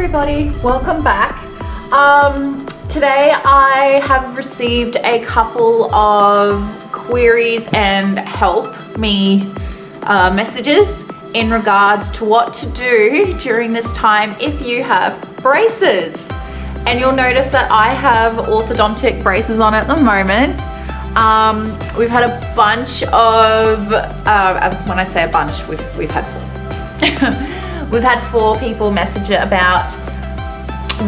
everybody, welcome back. Today I have received a couple of queries and help me messages in regards to what to do during this time if you have braces. And you'll notice that I have orthodontic braces on at the moment. We've had a bunch of, when I say a bunch, we've had four. We've had 4 people message about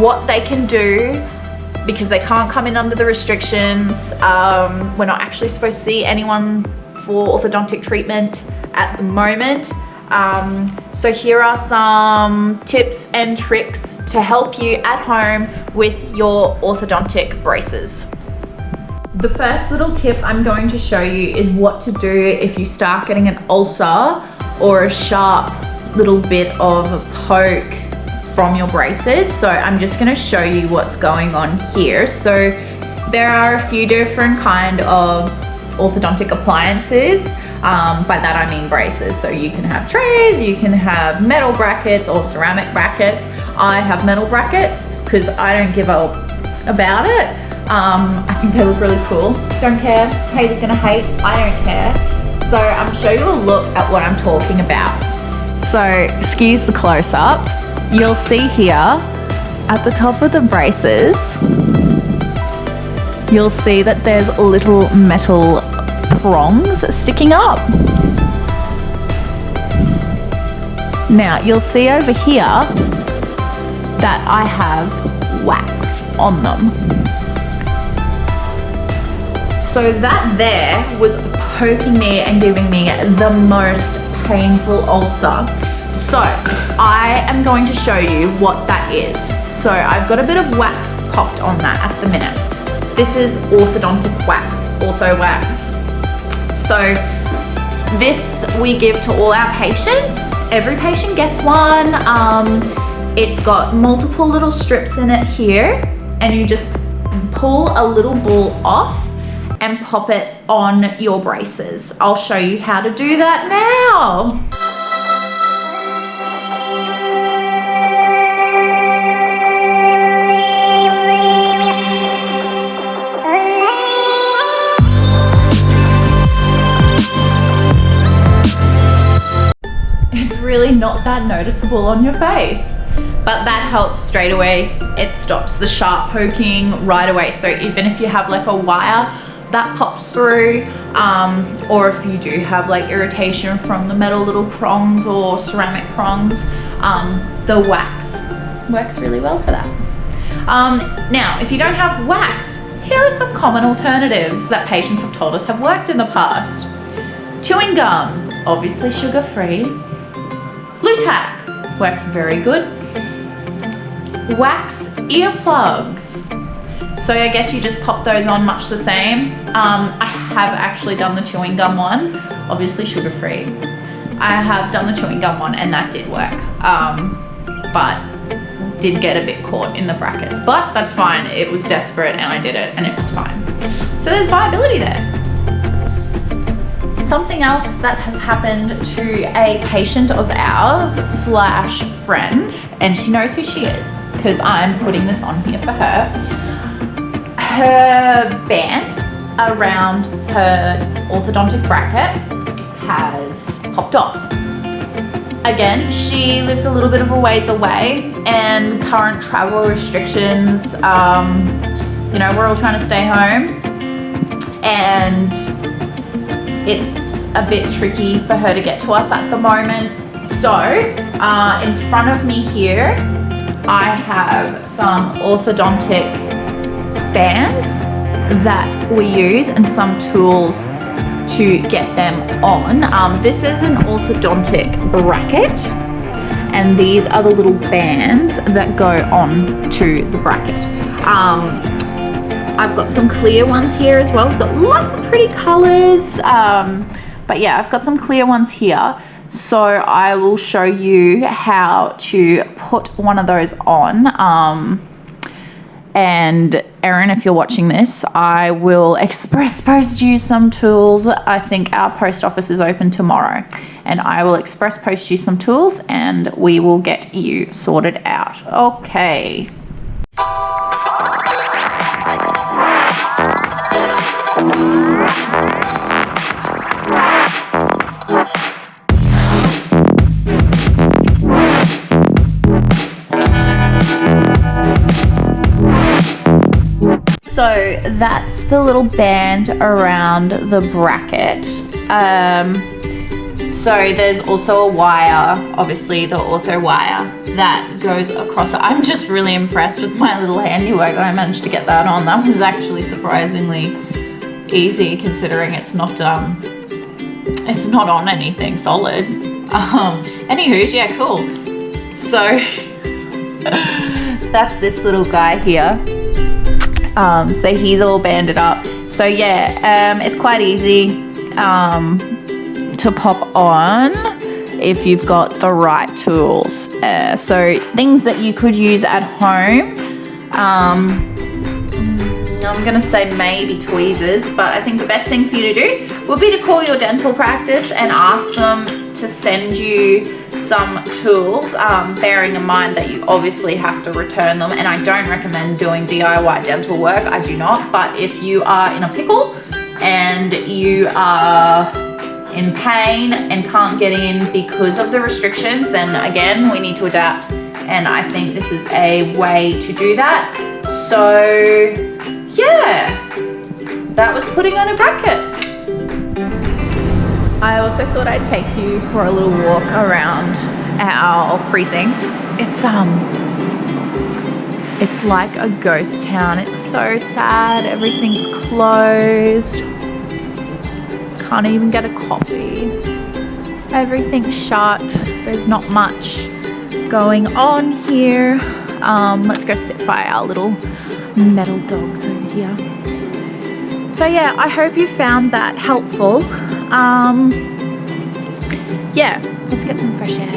what they can do because they can't come in under the restrictions. We're not actually supposed to see anyone for orthodontic treatment at the moment. So here are some tips and tricks to help you at home with your orthodontic braces. The first little tip I'm going to show you is what to do if you start getting an ulcer or a sharp little bit of a poke from your braces. So I'm just going to show you what's going on here. So there are a few different kind of orthodontic appliances. By that I mean braces. So you can have trays, you can have metal brackets or ceramic brackets. I have metal brackets because I don't give up about it. I think they look really cool. Don't care, haters gonna hate, I don't care. So I'm gonna show you a look at what I'm talking about. So excuse the close up. You'll see here at the top of the braces, you'll see that there's little metal prongs sticking up. Now you'll see over here that I have wax on them. So that there was poking me and giving me the most painful ulcer. So I am going to show you what that is. So I've got a bit of wax popped on that at the minute. This is orthodontic wax, ortho wax. So this we give to all our patients. Every patient gets one. It's got multiple little strips in it here, and you just pull a little ball off and pop it on your braces. I'll show you how to do that now. It's really not that noticeable on your face, but that helps straight away. It stops the sharp poking right away. So even if you have like a wire that pops through, or if you do have like irritation from the metal little prongs or ceramic prongs, the wax works really well for that. Now, if you don't have wax, here are some common alternatives that patients have told us have worked in the past. Chewing gum, obviously sugar-free. Blue tack works very good. Wax earplugs. So I guess you just pop those on much the same. I have actually done the chewing gum one, obviously sugar-free. I have done the chewing gum one and that did work, but did get a bit caught in the brackets, but that's fine. It was desperate and I did it and it was fine. So there's viability there. Something else that has happened to a patient of ours slash friend, and she knows who she is because I'm putting this on here for her. Her band around her orthodontic bracket has popped off. Again, she lives a little bit of a ways away and current travel restrictions, you know, we're all trying to stay home and it's a bit tricky for her to get to us at the moment. So in front of me here, I have some orthodontic bands that we use and some tools to get them on. This is an orthodontic bracket and these are the little bands that go on to the bracket. I've got some clear ones here as well. We've got lots of pretty colors, but yeah, I've got some clear ones here. So I will show you how to put one of those on, and Erin, if you're watching this, I will express post you some tools. I think our post office is open tomorrow, and I will express post you some tools and we will get you sorted out. Okay. So that's the little band around the bracket. So there's also a wire, obviously the ortho wire, that goes across it. I'm just really impressed with my little handiwork that I managed to get that on. That was actually surprisingly easy, considering it's not on anything solid. Anywho, yeah, cool. So that's this little guy here. So he's all banded up. So yeah, it's quite easy to pop on if you've got the right tools. So things that you could use at home, I'm gonna say maybe tweezers, but I think the best thing for you to do would be to call your dental practice and ask them to send you some tools, bearing in mind that you obviously have to return them, and I don't recommend doing DIY dental work, I do not. But if you are in a pickle and you are in pain and can't get in because of the restrictions, then again, we need to adapt, and I think this is a way to do that. So yeah, that was putting on a bracket. I also thought I'd take you for a little walk around our precinct. It's like a ghost town. It's so sad. Everything's closed. Can't even get a coffee. Everything's shut. There's not much going on here. Let's go sit by our little metal dogs over here. So yeah, I hope you found that helpful. Yeah, let's get some fresh air.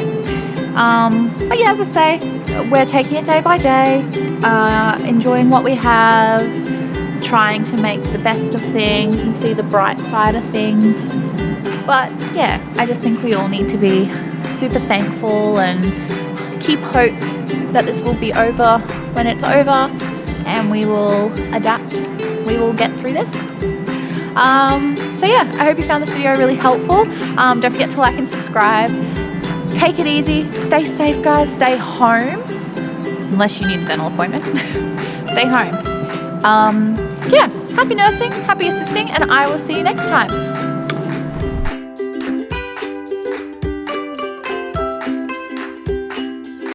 But yeah, as I say, we're taking it day by day, enjoying what we have, trying to make the best of things and see the bright side of things. But yeah, I just think we all need to be super thankful and keep hope that this will be over when it's over, and we will adapt. We will get through this. So yeah, I hope you found this video really helpful. Don't forget to like and subscribe. Take it easy. Stay safe, guys. Stay home. Unless you need a dental appointment. Stay home. Yeah, happy nursing, happy assisting, and I will see you next time.